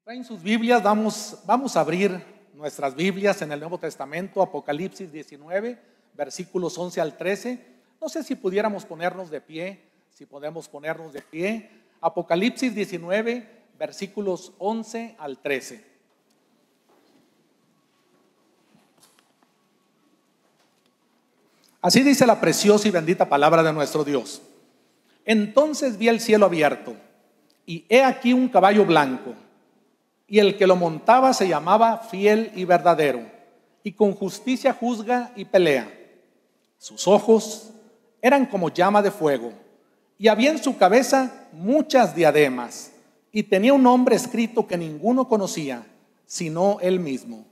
Traen sus Biblias, vamos a abrir nuestras Biblias en el Nuevo Testamento, Apocalipsis 19, versículos 11 al 13. No sé si pudiéramos ponernos de pie, si podemos ponernos de pie. Apocalipsis 19, versículos 11 al 13. Así dice la preciosa y bendita palabra de nuestro Dios. Entonces vi el cielo abierto, y he aquí un caballo blanco, y el que lo montaba se llamaba Fiel y Verdadero, y con justicia juzga y pelea. Sus ojos eran como llama de fuego, y había en su cabeza muchas diademas, y tenía un nombre escrito que ninguno conocía, sino él mismo.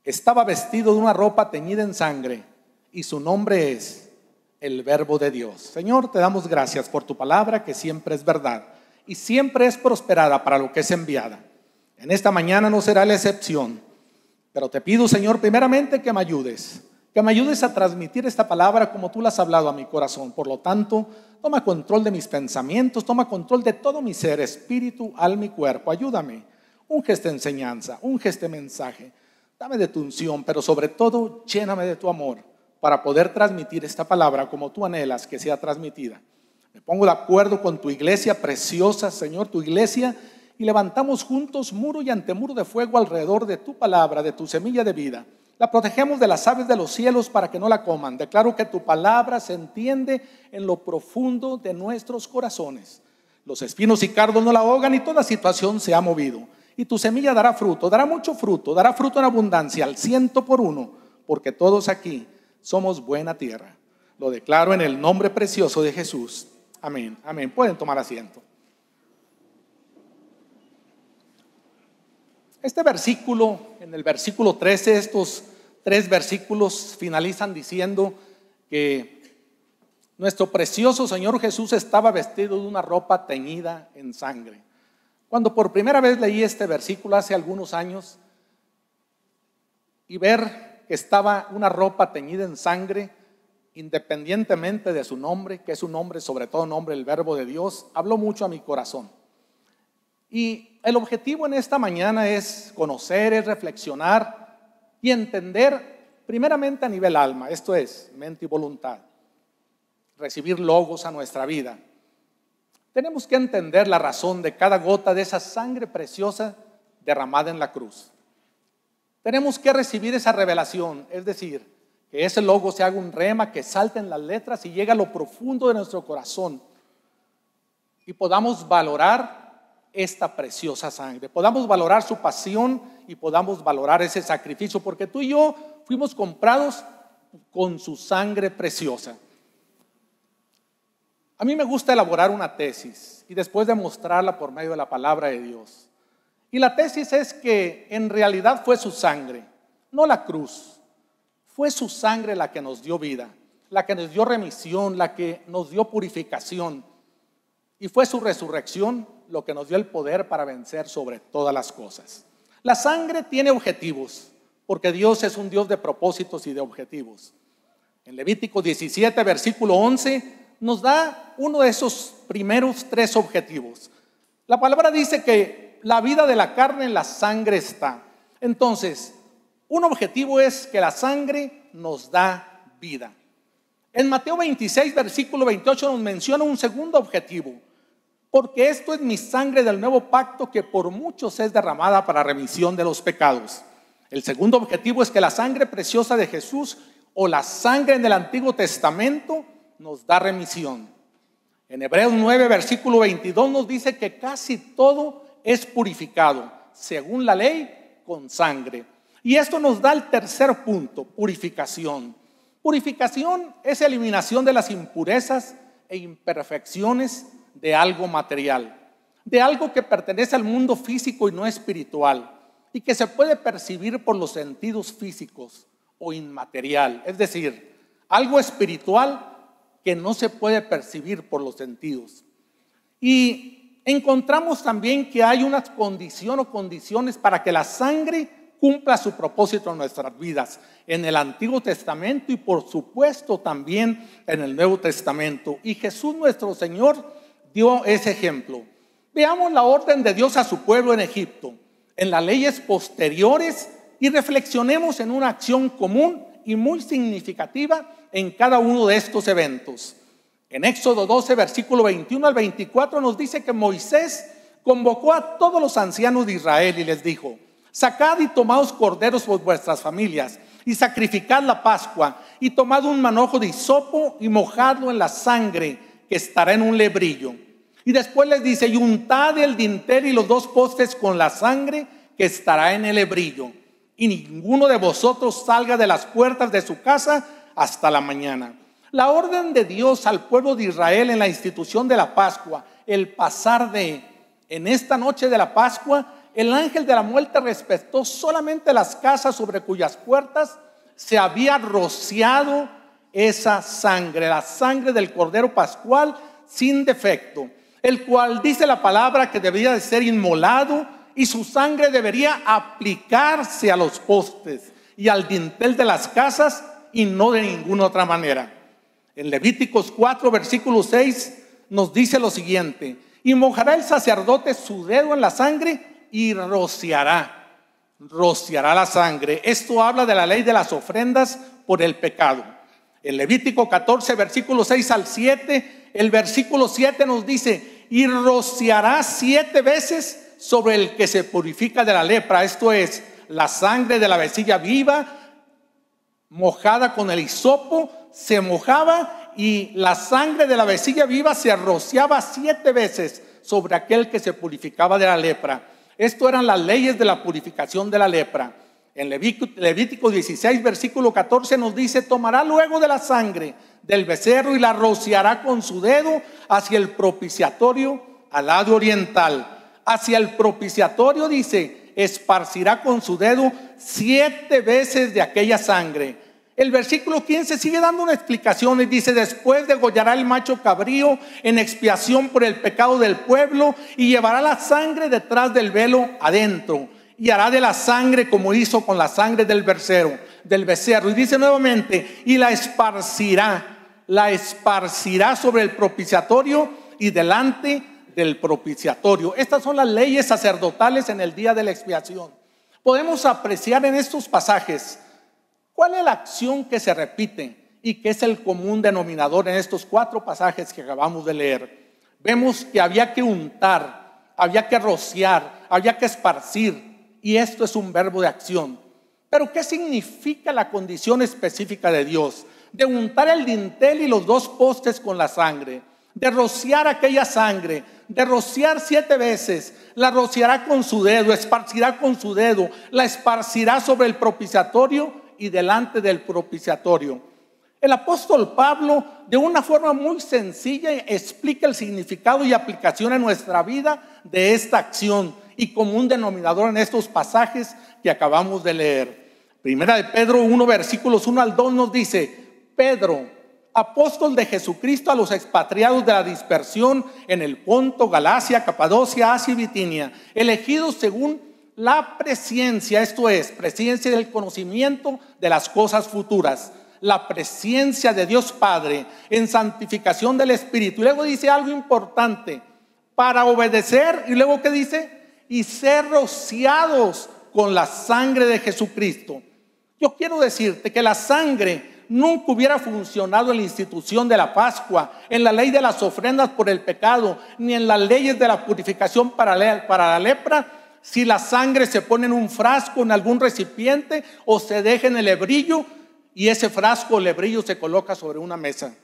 Estaba vestido de una ropa teñida en sangre, y su nombre es el Verbo de Dios. Señor, te damos gracias por tu palabra, que siempre es verdad y siempre es prosperada para lo que es enviada. En esta mañana no será la excepción, pero te pido, Señor, primeramente que me ayudes a transmitir esta palabra como tú la has hablado a mi corazón. Por lo tanto, toma control de mis pensamientos, toma control de todo mi ser, espíritu, alma y cuerpo. Ayúdame, unge esta enseñanza, unge este mensaje, dame de tu unción, pero sobre todo, lléname de tu amor, para poder transmitir esta palabra como tú anhelas que sea transmitida. Me pongo de acuerdo con tu iglesia preciosa, Señor, tu iglesia, y levantamos juntos muro y antemuro de fuego alrededor de tu palabra, de tu semilla de vida. La protegemos de las aves de los cielos para que no la coman. Declaro que tu palabra se entiende en lo profundo de nuestros corazones. Los espinos y cardos no la ahogan y toda situación se ha movido. Y tu semilla dará fruto, dará mucho fruto, dará fruto en abundancia, al 100%, porque todos aquí somos buena tierra. Lo declaro en el nombre precioso de Jesús. Amén, amén. Pueden tomar asiento. Este versículo, en el versículo 13, estos 3 versículos finalizan diciendo que nuestro precioso Señor Jesús estaba vestido de una ropa teñida en sangre. Cuando por primera vez leí este versículo hace algunos años y ver que estaba una ropa teñida en sangre, independientemente de su nombre, que es un nombre, sobre todo nombre, el Verbo de Dios, habló mucho a mi corazón. Y el objetivo en esta mañana es conocer, es reflexionar y entender primeramente a nivel alma, esto es, mente y voluntad, recibir logos a nuestra vida. Tenemos que entender la razón de cada gota de esa sangre preciosa derramada en la cruz. Tenemos que recibir esa revelación, es decir, que ese logo se haga un rema, que salte en las letras y llegue a lo profundo de nuestro corazón y podamos valorar esta preciosa sangre, podamos valorar su pasión y podamos valorar ese sacrificio, porque tú y yo fuimos comprados con su sangre preciosa. A mí me gusta elaborar una tesis y después demostrarla por medio de la palabra de Dios. Y la tesis es que en realidad fue su sangre, no la cruz. Fue su sangre la que nos dio vida, la que nos dio remisión, la que nos dio purificación. Y fue su resurrección lo que nos dio el poder para vencer sobre todas las cosas. La sangre tiene objetivos, porque Dios es un Dios de propósitos y de objetivos. En Levítico 17, versículo 11, nos da uno de esos primeros 3 objetivos. La palabra dice que la vida de la carne en la sangre está. Entonces, un objetivo es que la sangre nos da vida. En Mateo 26, versículo 28 nos menciona un segundo objetivo. Porque esto es mi sangre del nuevo pacto que por muchos es derramada para remisión de los pecados. El segundo objetivo es que la sangre preciosa de Jesús o la sangre en el Antiguo Testamento nos da remisión. En Hebreos 9, versículo 22 nos dice que casi todo es purificado, según la ley, con sangre. Y esto nos da el tercer punto, purificación. Purificación es eliminación de las impurezas e imperfecciones de algo material, de algo que pertenece al mundo físico y no espiritual, y que se puede percibir por los sentidos físicos o inmaterial, es decir, algo espiritual que no se puede percibir por los sentidos. Y encontramos también que hay una condición o condiciones para que la sangre cumpla su propósito en nuestras vidas, en el Antiguo Testamento y por supuesto también en el Nuevo Testamento. Y Jesús nuestro Señor dio ese ejemplo. Veamos la orden de Dios a su pueblo en Egipto. en las leyes posteriores y reflexionemos en una acción común y muy significativa en cada uno de estos eventos. En Éxodo 12, versículo 21 al 24 nos dice que Moisés convocó a todos los ancianos de Israel y les dijo: sacad y tomaos corderos por vuestras familias y sacrificad la Pascua, y tomad un manojo de hisopo y mojadlo en la sangre que estará en un lebrillo. Y después les dice: y untad el dintel y los 2 postes con la sangre que estará en el lebrillo, y ninguno de vosotros salga de las puertas de su casa hasta la mañana. La orden de Dios al pueblo de Israel en la institución de la Pascua, el pasar en esta noche de la Pascua, el ángel de la muerte respetó solamente las casas sobre cuyas puertas se había rociado esa sangre, la sangre del Cordero Pascual sin defecto, el cual dice la palabra que debía de ser inmolado, y su sangre debería aplicarse a los postes y al dintel de las casas, y no de ninguna otra manera. En Levíticos 4, versículo 6 nos dice lo siguiente: y mojará el sacerdote su dedo en la sangre y rociará la sangre. Esto habla de la ley de las ofrendas por el pecado. En Levítico 14, versículo 6 al 7, el versículo 7 nos dice: y rociará 7 veces sobre el que se purifica de la lepra. Esto es, la sangre de la vecilla viva mojada con el hisopo se mojaba, y la sangre de la vecilla viva se rociaba 7 veces sobre aquel que se purificaba de la lepra. Esto eran las leyes de la purificación de la lepra. En Levítico 16, versículo 14 nos dice: tomará luego de la sangre del becerro y la rociará con su dedo hacia el propiciatorio al lado oriental. Hacia el propiciatorio, dice, esparcirá con su dedo 7 veces de aquella sangre. El versículo 15 sigue dando una explicación y dice: después degollará el macho cabrío en expiación por el pecado del pueblo, y llevará la sangre detrás del velo adentro, y hará de la sangre como hizo con la sangre del becerro. Y dice nuevamente: y la esparcirá sobre el propiciatorio y delante del propiciatorio. Estas son las leyes sacerdotales en el día de la expiación. Podemos apreciar en estos pasajes cuál es la acción que se repite y que es el común denominador en estos 4 pasajes que acabamos de leer. Vemos que había que untar, había que rociar, había que esparcir, y esto es un verbo de acción. Pero ¿qué significa la condición específica de Dios? De untar el dintel y los 2 postes con la sangre, de rociar aquella sangre, de rociar 7 veces, la rociará con su dedo, esparcirá con su dedo, la esparcirá sobre el propiciatorio y delante del propiciatorio. El apóstol Pablo, de una forma muy sencilla, explica el significado y aplicación en nuestra vida de esta acción y común denominador en estos pasajes que acabamos de leer. Primera de Pedro 1, versículos 1 al 2 nos dice: Pedro, apóstol de Jesucristo, a los expatriados de la dispersión en el Ponto, Galacia, Capadocia, Asia y Bitinia, elegidos según la presciencia, esto es, presciencia del conocimiento de las cosas futuras, la presciencia de Dios Padre en santificación del Espíritu. Y luego dice algo importante: para obedecer. Y luego ¿qué dice? Y ser rociados con la sangre de Jesucristo. Yo quiero decirte que la sangre nunca hubiera funcionado en la institución de la Pascua, en la ley de las ofrendas por el pecado, ni en las leyes de la purificación para la lepra, si la sangre se pone en un frasco, en algún recipiente, o se deja en el lebrillo y ese frasco o lebrillo se coloca sobre una mesa.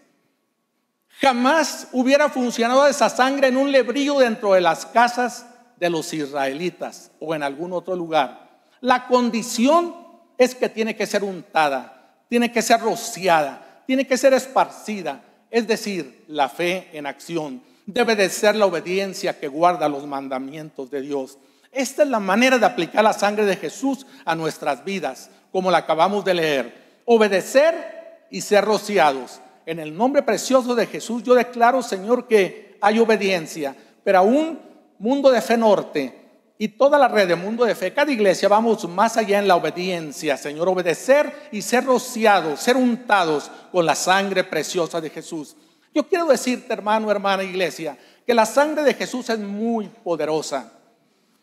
Jamás hubiera funcionado esa sangre en un lebrillo dentro de las casas de los israelitas o en algún otro lugar. La condición es que tiene que ser untada, tiene que ser rociada, tiene que ser esparcida, es decir, la fe en acción. Debe de ser la obediencia que guarda los mandamientos de Dios. Esta es la manera de aplicar la sangre de Jesús a nuestras vidas, como la acabamos de leer: obedecer y ser rociados. En el nombre precioso de Jesús yo declaro, Señor, que hay obediencia, pero aún Mundo de Fe Norte y toda la red de Mundo de Fe, cada iglesia, vamos más allá en la obediencia, Señor. Obedecer y ser rociados, ser untados con la sangre preciosa de Jesús. Yo quiero decirte, hermano, hermana, iglesia, que la sangre de Jesús es muy poderosa.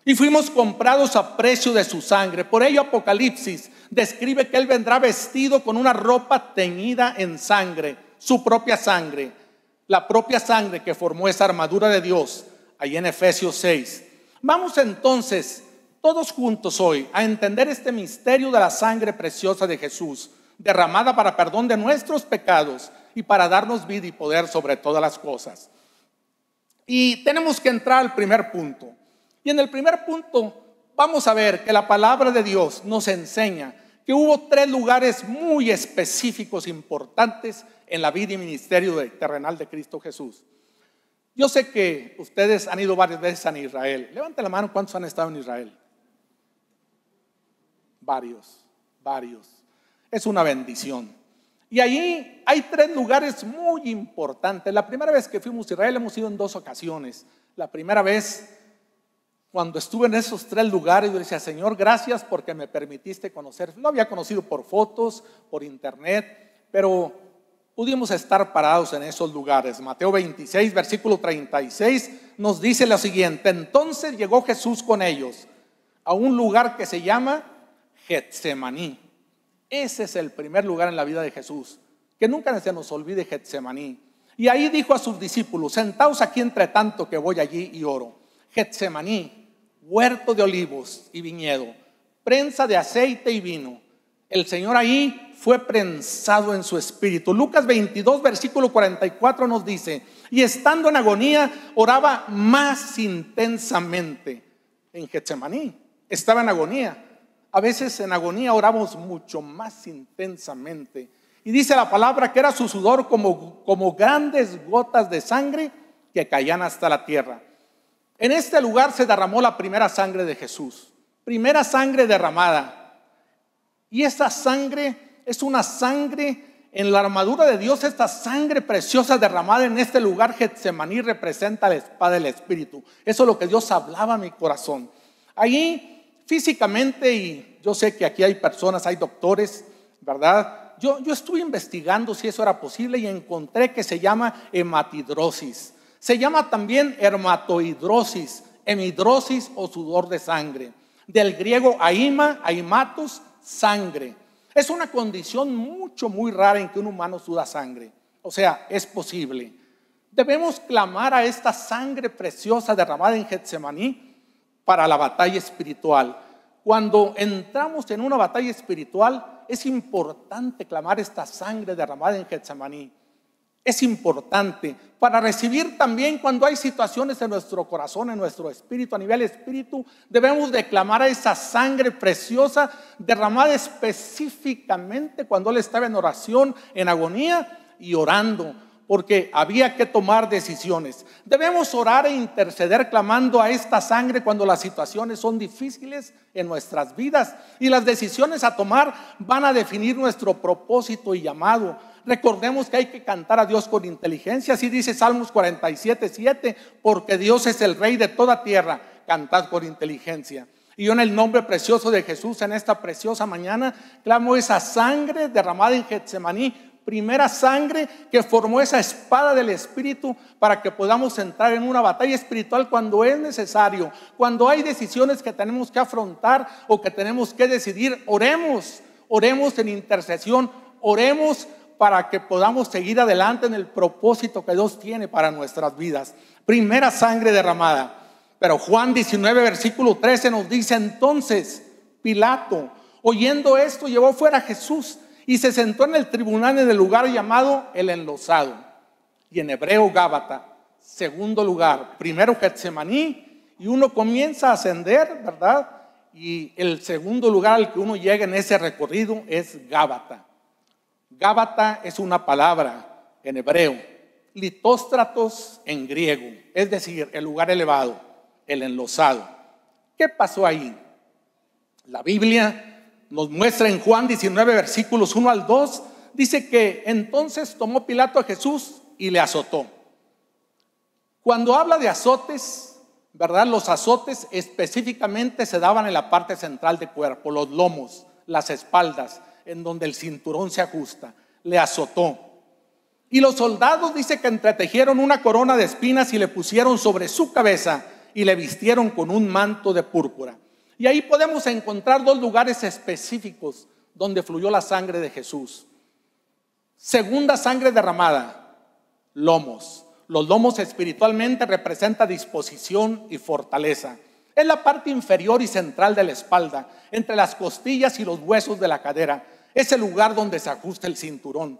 y fuimos comprados a precio de su sangre. Por ello Apocalipsis describe que Él vendrá vestido con una ropa teñida en sangre, su propia sangre, la propia sangre que formó esa armadura de Dios, ahí en Efesios 6. Vamos entonces todos juntos hoy a entender este misterio de la sangre preciosa de Jesús, derramada para perdón de nuestros pecados y para darnos vida y poder sobre todas las cosas. Y tenemos que entrar al primer punto. Y en el primer punto vamos a ver que la palabra de Dios nos enseña que hubo 3 lugares muy específicos, importantes en la vida y ministerio terrenal de Cristo Jesús. Yo sé que ustedes han ido varias veces a Israel. Levanten la mano, ¿cuántos han estado en Israel? Varios. Es una bendición. Y allí hay 3 lugares muy importantes. La primera vez que fuimos a Israel, hemos ido en 2 ocasiones. La primera vez, cuando estuve en esos 3 lugares, yo decía: Señor, gracias porque me permitiste conocer. Lo había conocido por fotos, por internet, pero pudimos estar parados en esos lugares. Mateo 26, versículo 36 nos dice lo siguiente: entonces llegó Jesús con ellos a un lugar que se llama Getsemaní. Ese es el primer lugar en la vida de Jesús, que nunca se nos olvide Getsemaní. Y ahí dijo a sus discípulos: sentaos aquí entre tanto que voy allí y oro. Getsemaní, huerto de olivos y viñedo, prensa de aceite y vino. El Señor ahí fue prensado en su espíritu. Lucas 22, versículo 44 nos dice: y estando en agonía, oraba más intensamente. En Getsemaní estaba en agonía. A veces en agonía oramos mucho más intensamente. Y dice la palabra que era su sudor como grandes gotas de sangre que caían hasta la tierra. En este lugar se derramó la primera sangre de Jesús. Primera sangre derramada. Y esa sangre es una sangre en la armadura de Dios. Esta sangre preciosa derramada en este lugar Getsemaní representa la espada del Espíritu. Eso es lo que Dios hablaba a mi corazón. Allí físicamente, y yo sé que aquí hay personas, hay doctores, ¿verdad? Yo estuve investigando si eso era posible y encontré que se llama hematidrosis. Se llama también hermatohidrosis, hemidrosis o sudor de sangre. Del griego aimatos, sangre. Es una condición muy rara en que un humano suda sangre. O sea, es posible. Debemos clamar a esta sangre preciosa derramada en Getsemaní para la batalla espiritual. Cuando entramos en una batalla espiritual, es importante clamar esta sangre derramada en Getsemaní. Es importante para recibir también cuando hay situaciones en nuestro corazón, en nuestro espíritu, a nivel espíritu, debemos de clamar a esa sangre preciosa derramada específicamente cuando Él estaba en oración, en agonía y orando, porque había que tomar decisiones. Debemos orar e interceder clamando a esta sangre cuando las situaciones son difíciles en nuestras vidas y las decisiones a tomar van a definir nuestro propósito y llamado. Recordemos que hay que cantar a Dios con inteligencia. Así dice Salmos 47:7, porque Dios es el Rey de toda tierra, cantad con inteligencia. Y yo en el nombre precioso de Jesús en esta preciosa mañana clamo esa sangre derramada en Getsemaní, primera sangre que formó esa espada del Espíritu para que podamos entrar en una batalla espiritual cuando es necesario, cuando hay decisiones que tenemos que afrontar o que tenemos que decidir. Oremos en intercesión, oremos para que podamos seguir adelante en el propósito que Dios tiene para nuestras vidas. Primera sangre derramada. Pero Juan 19 versículo 13 nos dice: entonces Pilato, oyendo esto, llevó fuera a Jesús y se sentó en el tribunal en el lugar llamado el enlosado, y en hebreo Gábata. Segundo lugar, primero Getsemaní, y uno comienza a ascender, ¿verdad? Y el segundo lugar al que uno llega en ese recorrido es Gábata. Gábata es una palabra en hebreo, litóstratos en griego, es decir, el lugar elevado, el enlosado. ¿Qué pasó ahí? La Biblia nos muestra en Juan 19 versículos 1 al 2, dice que entonces tomó Pilato a Jesús y le azotó. Cuando habla de azotes, ¿verdad? Los azotes específicamente se daban en la parte central del cuerpo, los lomos, las espaldas, en donde el cinturón se ajusta. Le azotó. Y los soldados dice que entretejieron una corona de espinas y le pusieron sobre su cabeza y le vistieron con un manto de púrpura. Y ahí podemos encontrar dos lugares específicos donde fluyó la sangre de Jesús. Segunda sangre derramada, lomos. Los lomos espiritualmente representan disposición y fortaleza. Es la parte inferior y central de la espalda, entre las costillas y los huesos de la cadera. Es el lugar donde se ajusta el cinturón.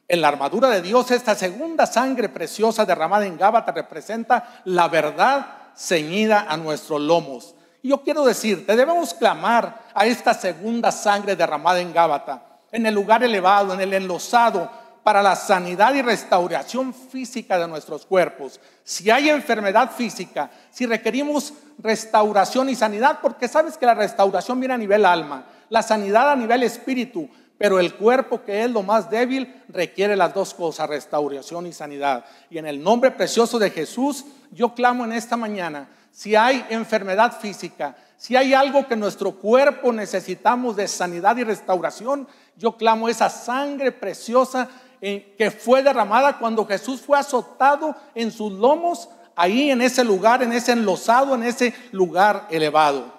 En la armadura de Dios, esta segunda sangre preciosa derramada en Gábata representa la verdad ceñida a nuestros lomos. Y yo quiero decirte, debemos clamar a esta segunda sangre derramada en Gábata, en el lugar elevado, en el enlosado, para la sanidad y restauración física de nuestros cuerpos. Si hay enfermedad física, si requerimos restauración y sanidad, porque sabes que la restauración viene a nivel alma, la sanidad a nivel espíritu, pero el cuerpo, que es lo más débil, requiere las dos cosas, restauración y sanidad. Y en el nombre precioso de Jesús, yo clamo en esta mañana, si hay enfermedad física, si hay algo que nuestro cuerpo necesitamos de sanidad y restauración, yo clamo esa sangre preciosa que fue derramada cuando Jesús fue azotado en sus lomos, ahí en ese lugar, en ese enlosado, en ese lugar elevado.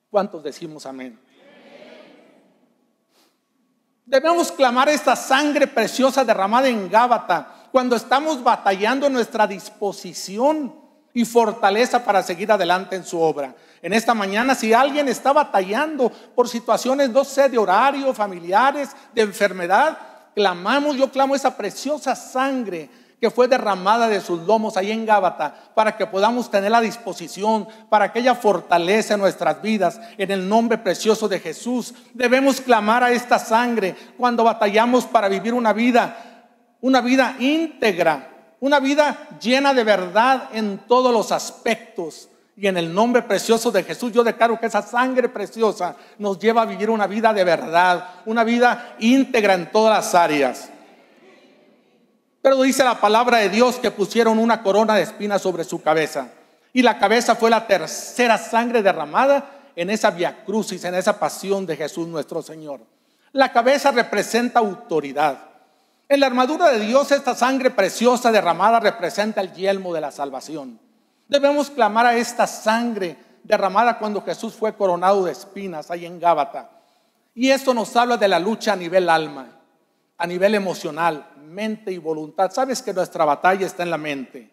¿Cuántos decimos amén? Debemos clamar esta sangre preciosa derramada en Gábata cuando estamos batallando en nuestra disposición y fortaleza para seguir adelante en su obra. En esta mañana, si alguien está batallando por situaciones, no sé, de horario, familiares, de enfermedad, yo clamo esa preciosa sangre que fue derramada de sus lomos ahí en Gábata, para que podamos tener la disposición, para que ella fortalece nuestras vidas. En el nombre precioso de Jesús, debemos clamar a esta sangre cuando batallamos para vivir una vida íntegra, una vida llena de verdad en todos los aspectos. Y en el nombre precioso de Jesús, yo declaro que esa sangre preciosa nos lleva a vivir una vida de verdad, una vida íntegra en todas las áreas. Pero dice la palabra de Dios que pusieron una corona de espinas sobre su cabeza. Y la cabeza fue la tercera sangre derramada en esa vía crucis, en esa pasión de Jesús nuestro Señor. La cabeza representa autoridad. En la armadura de Dios, esta sangre preciosa derramada representa el yelmo de la salvación. Debemos clamar a esta sangre derramada cuando Jesús fue coronado de espinas ahí en Gábata. Y esto nos habla de la lucha a nivel alma, a nivel emocional, mente y voluntad. Sabes que nuestra batalla está en la mente.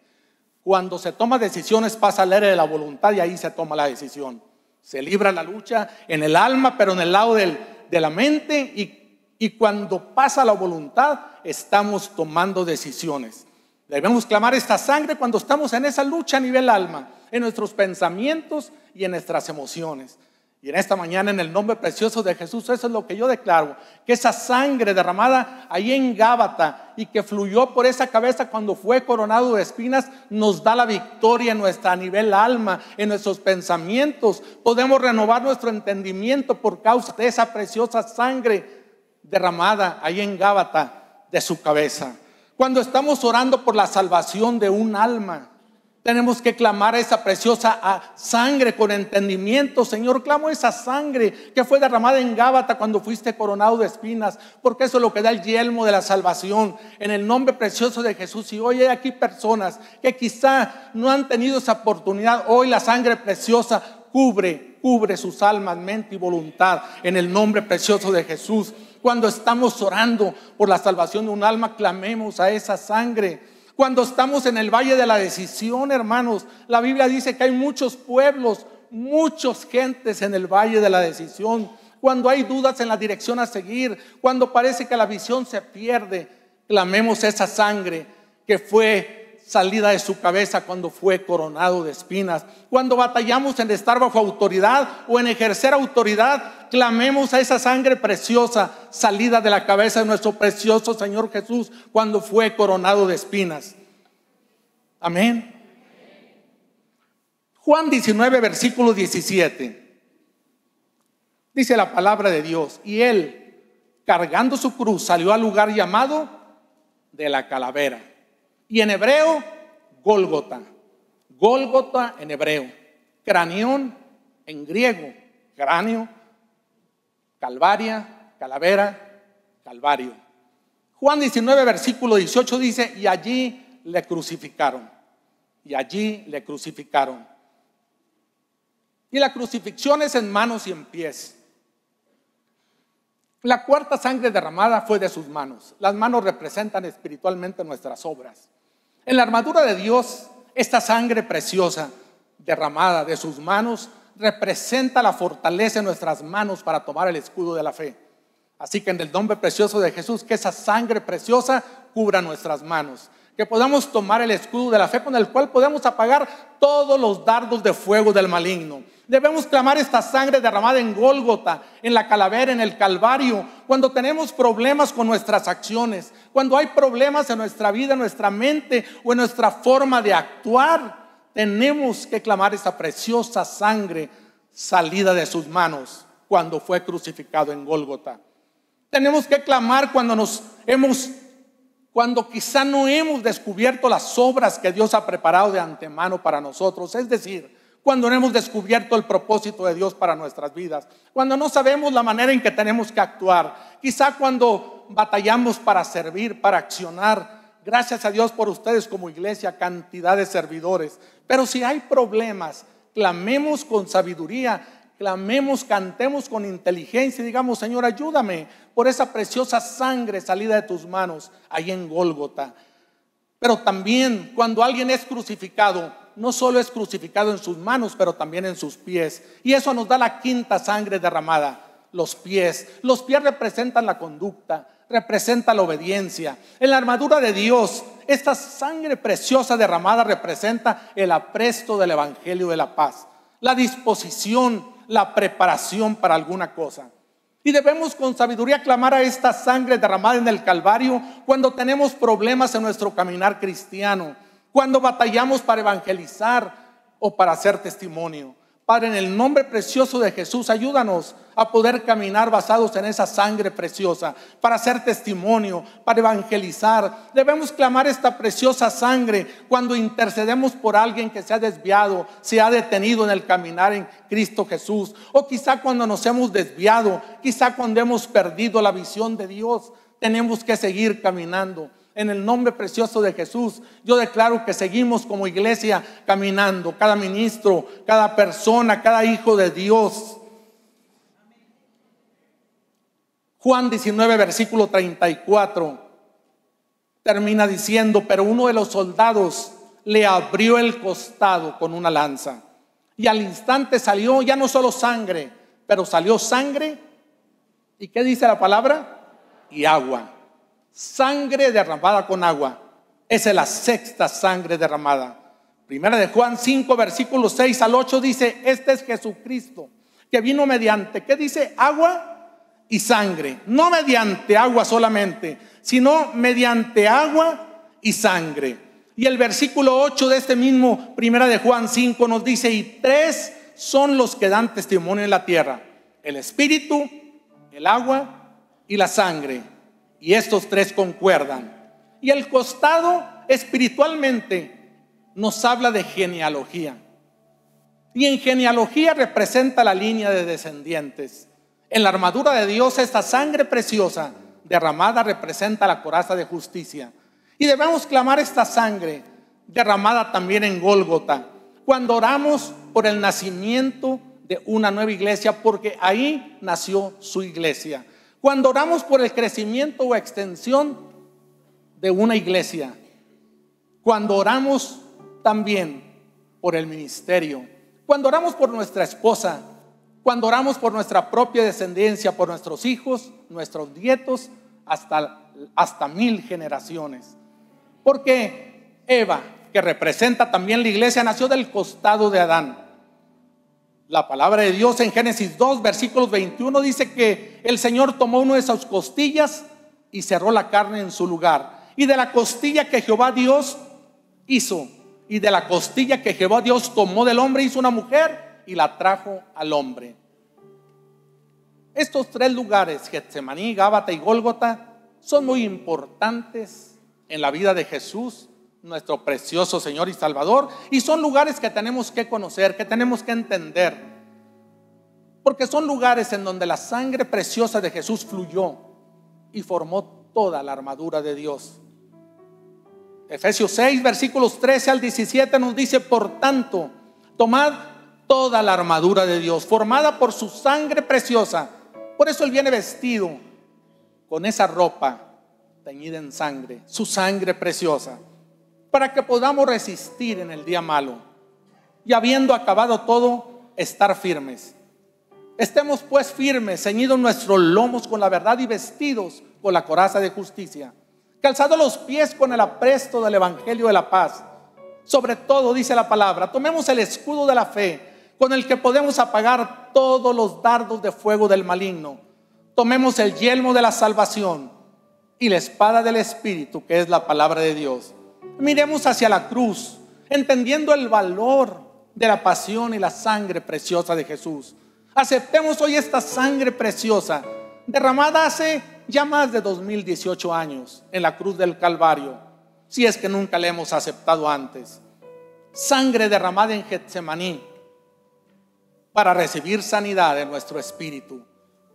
Cuando se toma decisiones, pasa al área de la voluntad y ahí se toma la decisión. Se libra la lucha en el alma, pero en el lado de la mente, y cuando pasa la voluntad, estamos tomando decisiones. Debemos clamar esta sangre cuando estamos en esa lucha a nivel alma, en nuestros pensamientos y en nuestras emociones. Y en esta mañana, en el nombre precioso de Jesús, eso es lo que yo declaro, que esa sangre derramada ahí en Gábata y que fluyó por esa cabeza cuando fue coronado de espinas, nos da la victoria en nuestra nivel alma, en nuestros pensamientos. Podemos renovar nuestro entendimiento por causa de esa preciosa sangre derramada ahí en Gábata de su cabeza. Cuando estamos orando por la salvación de un alma, tenemos que clamar a esa preciosa sangre con entendimiento. Señor, clamo esa sangre que fue derramada en Gábata cuando fuiste coronado de espinas, porque eso es lo que da el yelmo de la salvación. En el nombre precioso de Jesús. Y hoy hay aquí personas que quizá no han tenido esa oportunidad. Hoy la sangre preciosa cubre sus almas, mente y voluntad. En el nombre precioso de Jesús. Cuando estamos orando por la salvación de un alma, clamemos a esa sangre. Cuando estamos en el valle de la decisión, hermanos, la Biblia dice que hay muchos pueblos, muchas gentes en el valle de la decisión. Cuando hay dudas en la dirección a seguir, cuando parece que la visión se pierde, clamemos esa sangre que fue salida de su cabeza cuando fue coronado de espinas. Cuando batallamos en estar bajo autoridad o en ejercer autoridad, clamemos a esa sangre preciosa salida de la cabeza de nuestro precioso Señor Jesús cuando fue coronado de espinas. Amén. Juan 19, versículo 17. Dice la palabra de Dios: y él, cargando su cruz, salió al lugar llamado de la calavera. Y en hebreo, Gólgota. Gólgota en hebreo. Cranión en griego. Cráneo, Calvaria, calavera, Calvario. Juan 19, versículo 18 dice: y allí le crucificaron. y allí le crucificaron. Y la crucifixión es en manos y en pies. La cuarta sangre derramada fue de sus manos. Las manos representan espiritualmente nuestras obras. En la armadura de Dios, esta sangre preciosa derramada de sus manos representa la fortaleza en nuestras manos para tomar el escudo de la fe. Así que en el nombre precioso de Jesús, que esa sangre preciosa cubra nuestras manos, que podamos tomar el escudo de la fe con el cual podemos apagar todos los dardos de fuego del maligno. Debemos clamar esta sangre derramada en Gólgota, en la calavera, en el Calvario, cuando tenemos problemas con nuestras acciones, cuando hay problemas en nuestra vida, en nuestra mente o en nuestra forma de actuar. Tenemos que clamar esa preciosa sangre salida de sus manos cuando fue crucificado en Gólgota. Tenemos que clamar cuando quizá no hemos descubierto las obras que Dios ha preparado de antemano para nosotros. Es decir, cuando no hemos descubierto el propósito de Dios para nuestras vidas, cuando no sabemos la manera en que tenemos que actuar, quizá cuando batallamos para servir, para accionar. Gracias a Dios por ustedes como iglesia, cantidad de servidores. Pero si hay problemas, clamemos con sabiduría, clamemos, cantemos con inteligencia y digamos: Señor, ayúdame por esa preciosa sangre salida de tus manos ahí en Gólgota. Pero también cuando alguien es crucificado, no solo es crucificado en sus manos, pero también en sus pies. Y eso nos da la quinta sangre derramada, los pies. Los pies representan la conducta, representa la obediencia. En la armadura de Dios, esta sangre preciosa derramada representa el apresto del evangelio de la paz, la disposición, la preparación para alguna cosa. Y debemos con sabiduría clamar a esta sangre derramada en el Calvario cuando tenemos problemas en nuestro caminar cristiano, cuando batallamos para evangelizar o para hacer testimonio. Padre, en el nombre precioso de Jesús, ayúdanos a poder caminar basados en esa sangre preciosa, para hacer testimonio, para evangelizar. Debemos clamar esta preciosa sangre cuando intercedemos por alguien que se ha desviado, se ha detenido en el caminar en Cristo Jesús, o quizá cuando nos hemos desviado, quizá cuando hemos perdido la visión de Dios. Tenemos que seguir caminando. En el nombre precioso de Jesús, yo declaro que seguimos como iglesia caminando, cada ministro, cada persona, cada hijo de Dios. Juan 19, versículo 34, termina diciendo: pero uno de los soldados le abrió el costado con una lanza, y al instante salió ya no solo sangre, pero salió sangre. ¿Y qué dice la palabra? Y agua. Sangre derramada con agua. Esa es la sexta sangre derramada. Primera de Juan 5, versículos 6 al 8 dice: este es Jesucristo, que vino mediante, ¿qué dice? Agua y sangre. No mediante agua solamente, sino mediante agua y sangre. Y el versículo 8 de este mismo Primera de Juan 5 nos dice: y tres son los que dan testimonio en la tierra: el espíritu, el agua y la sangre. Y estos tres concuerdan. Y el costado espiritualmente nos habla de genealogía. Y en genealogía representa la línea de descendientes. En la armadura de Dios, esta sangre preciosa derramada representa la coraza de justicia. Y debemos clamar esta sangre derramada también en Gólgota, cuando oramos por el nacimiento de una nueva iglesia, porque ahí nació su iglesia. Cuando oramos por el crecimiento o extensión de una iglesia, cuando oramos también por el ministerio, cuando oramos por nuestra esposa, cuando oramos por nuestra propia descendencia, por nuestros hijos, nuestros nietos, hasta 1000 generaciones. Porque Eva, que representa también la iglesia, nació del costado de Adán. La palabra de Dios en Génesis 2, versículos 21 dice que el Señor tomó una de sus costillas y cerró la carne en su lugar. Y de la costilla que Jehová Dios hizo, y de la costilla que Jehová Dios tomó del hombre, hizo una mujer y la trajo al hombre. Estos tres lugares, Getsemaní, Gábata y Gólgota, son muy importantes en la vida de Jesús, nuestro precioso Señor y Salvador, y son lugares que tenemos que conocer, que tenemos que entender, porque son lugares en donde la sangre preciosa de Jesús fluyó y formó toda la armadura de Dios. Efesios 6, versículos 13 al 17 nos dice: por tanto, tomad toda la armadura de Dios, formada por su sangre preciosa. Por eso Él viene vestido con esa ropa teñida en sangre, su sangre preciosa, para que podamos resistir en el día malo, y habiendo acabado todo, estar firmes. Estemos pues firmes, ceñidos nuestros lomos con la verdad y vestidos con la coraza de justicia, calzados los pies con el apresto del evangelio de la paz. Sobre todo, dice la palabra, tomemos el escudo de la fe, con el que podemos apagar todos los dardos de fuego del maligno. Tomemos el yelmo de la salvación y la espada del Espíritu, que es la palabra de Dios. Miremos hacia la cruz, entendiendo el valor de la pasión y la sangre preciosa de Jesús. Aceptemos hoy esta sangre preciosa, derramada hace ya más de 2018 años en la cruz del Calvario, si es que nunca la hemos aceptado antes. Sangre derramada en Getsemaní para recibir sanidad en nuestro espíritu,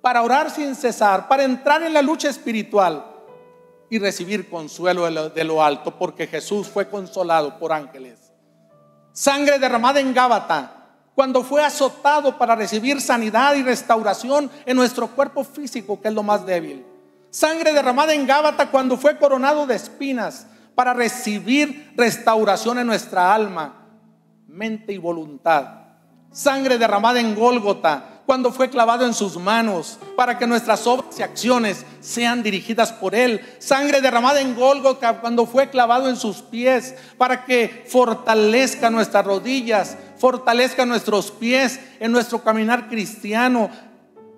para orar sin cesar, para entrar en la lucha espiritual y recibir consuelo de lo alto, porque Jesús fue consolado por ángeles. Sangre derramada en Gábata, cuando fue azotado para recibir sanidad y restauración en nuestro cuerpo físico, que es lo más débil. Sangre derramada en Gábata cuando fue coronado de espinas para recibir restauración en nuestra alma, mente y voluntad. Sangre derramada en Gólgota cuando fue clavado en sus manos para que nuestras obras y acciones sean dirigidas por Él. Sangre derramada en Gólgota cuando fue clavado en sus pies para que fortalezca nuestras rodillas, fortalezca nuestros pies en nuestro caminar cristiano,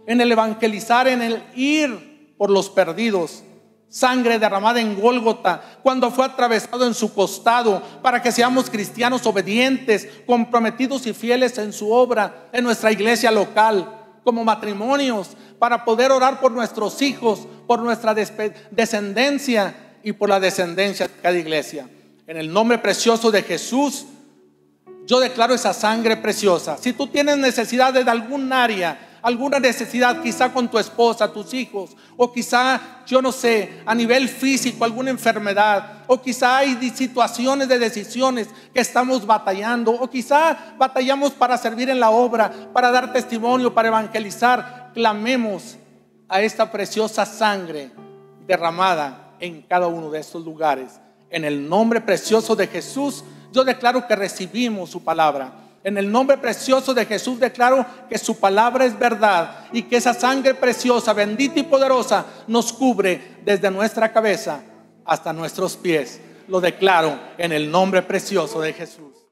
en el evangelizar, en el ir por los perdidos. Sangre derramada en Gólgota cuando fue atravesado en su costado para que seamos cristianos obedientes, comprometidos y fieles en su obra, en nuestra iglesia local, como matrimonios, para poder orar por nuestros hijos, por nuestra descendencia y por la descendencia de cada iglesia. En el nombre precioso de Jesús, yo declaro esa sangre preciosa. Si tú tienes necesidad de algún área, alguna necesidad, quizá con tu esposa, tus hijos, o quizá, yo no sé, a nivel físico, alguna enfermedad, o quizá hay situaciones de decisiones que estamos batallando, o quizá batallamos para servir en la obra, para dar testimonio, para evangelizar. Clamemos a esta preciosa sangre derramada en cada uno de estos lugares. En el nombre precioso de Jesús, yo declaro que recibimos su palabra. En el nombre precioso de Jesús declaro que su palabra es verdad y que esa sangre preciosa, bendita y poderosa nos cubre desde nuestra cabeza hasta nuestros pies. Lo declaro en el nombre precioso de Jesús.